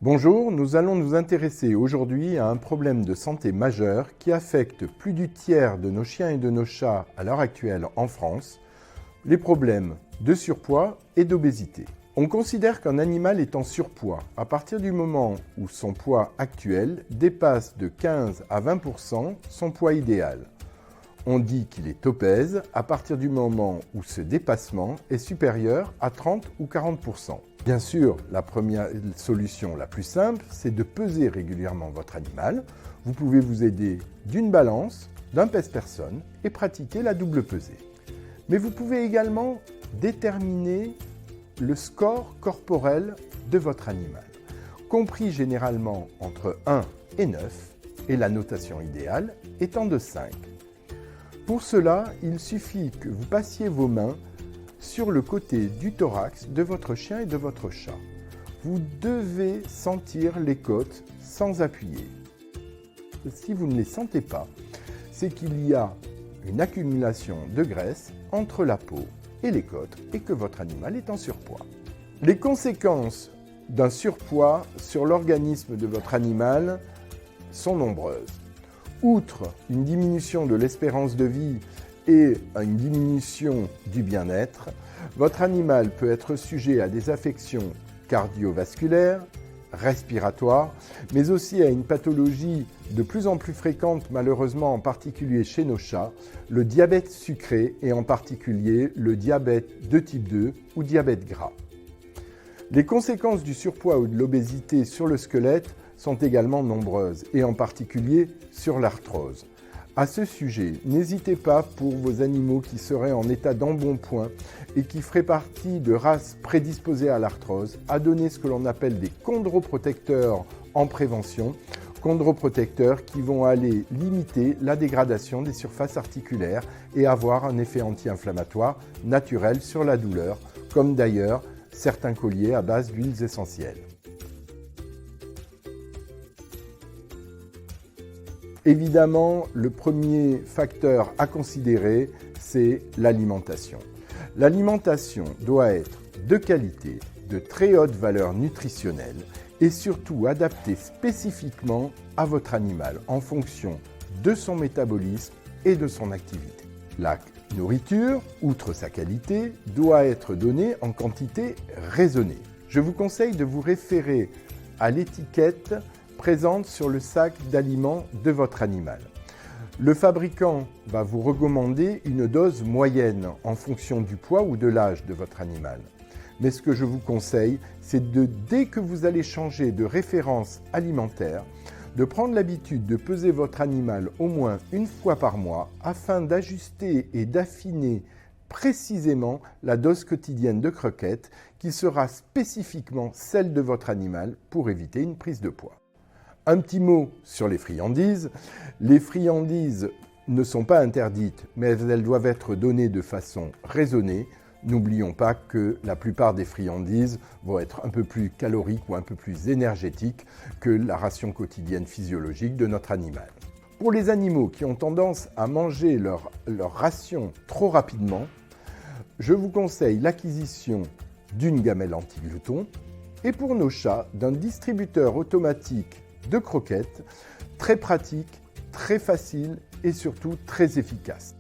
Bonjour, nous allons nous intéresser aujourd'hui à un problème de santé majeur qui affecte plus du tiers de nos chiens et de nos chats à l'heure actuelle en France, les problèmes de surpoids et d'obésité. On considère qu'un animal est en surpoids à partir du moment où son poids actuel dépasse de 15 à 20% son poids idéal. On dit qu'il est obèse à partir du moment où ce dépassement est supérieur à 30 ou 40%. Bien sûr, la première solution la plus simple, c'est de peser régulièrement votre animal. Vous pouvez vous aider d'une balance, d'un pèse-personne et pratiquer la double pesée. Mais vous pouvez également déterminer le score corporel de votre animal, compris généralement entre 1 et 9, et la notation idéale étant de 5. Pour cela, il suffit que vous passiez vos mains sur le côté du thorax de votre chien et de votre chat. Vous devez sentir les côtes sans appuyer. Si vous ne les sentez pas, c'est qu'il y a une accumulation de graisse entre la peau et les côtes et que votre animal est en surpoids. Les conséquences d'un surpoids sur l'organisme de votre animal sont nombreuses. Outre une diminution de l'espérance de vie et une diminution du bien-être, votre animal peut être sujet à des affections cardiovasculaires, respiratoires, mais aussi à une pathologie de plus en plus fréquente, malheureusement en particulier chez nos chats, le diabète sucré et en particulier le diabète de type 2 ou diabète gras. Les conséquences du surpoids ou de l'obésité sur le squelette sont également nombreuses, et en particulier sur l'arthrose. À ce sujet, n'hésitez pas pour vos animaux qui seraient en état d'embonpoint et qui feraient partie de races prédisposées à l'arthrose, à donner ce que l'on appelle des chondroprotecteurs en prévention, chondroprotecteurs qui vont aller limiter la dégradation des surfaces articulaires et avoir un effet anti-inflammatoire naturel sur la douleur, comme d'ailleurs certains colliers à base d'huiles essentielles. Évidemment, le premier facteur à considérer, c'est l'alimentation. L'alimentation doit être de qualité, de très haute valeur nutritionnelle et surtout adaptée spécifiquement à votre animal en fonction de son métabolisme et de son activité. La nourriture, outre sa qualité, doit être donnée en quantité raisonnée. Je vous conseille de vous référer à l'étiquette présente sur le sac d'aliments de votre animal. Le fabricant va vous recommander une dose moyenne en fonction du poids ou de l'âge de votre animal. Mais ce que je vous conseille, c'est dès que vous allez changer de référence alimentaire, de prendre l'habitude de peser votre animal au moins une fois par mois afin d'ajuster et d'affiner précisément la dose quotidienne de croquettes qui sera spécifiquement celle de votre animal pour éviter une prise de poids. Un petit mot sur les friandises. Les friandises ne sont pas interdites, mais elles doivent être données de façon raisonnée. N'oublions pas que la plupart des friandises vont être un peu plus caloriques ou un peu plus énergétiques que la ration quotidienne physiologique de notre animal. Pour les animaux qui ont tendance à manger leur ration trop rapidement, je vous conseille l'acquisition d'une gamelle anti-glouton et pour nos chats, d'un distributeur automatique de croquettes, très pratique, très facile et surtout très efficace.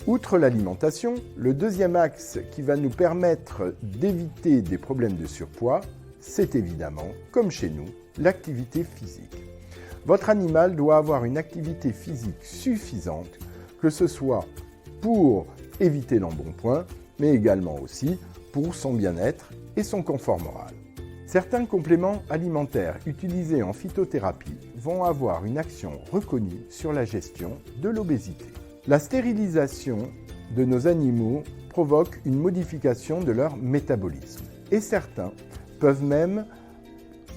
Outre l'alimentation, le deuxième axe qui va nous permettre d'éviter des problèmes de surpoids, c'est évidemment, comme chez nous, l'activité physique. Votre animal doit avoir une activité physique suffisante, que ce soit pour éviter l'embonpoint, mais également aussi pour son bien-être et son confort moral. Certains compléments alimentaires utilisés en phytothérapie vont avoir une action reconnue sur la gestion de l'obésité. La stérilisation de nos animaux provoque une modification de leur métabolisme et certains peuvent même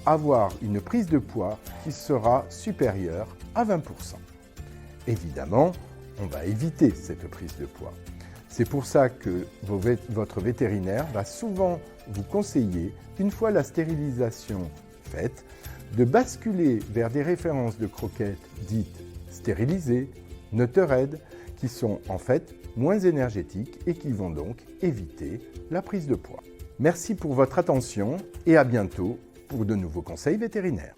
avoir une prise de poids qui sera supérieure à 20%. Évidemment, on va éviter cette prise de poids. C'est pour ça que votre vétérinaire va souvent vous conseiller, une fois la stérilisation faite, de basculer vers des références de croquettes dites stérilisées, Nuthered, qui sont en fait moins énergétiques et qui vont donc éviter la prise de poids. Merci pour votre attention et à bientôt pour de nouveaux conseils vétérinaires.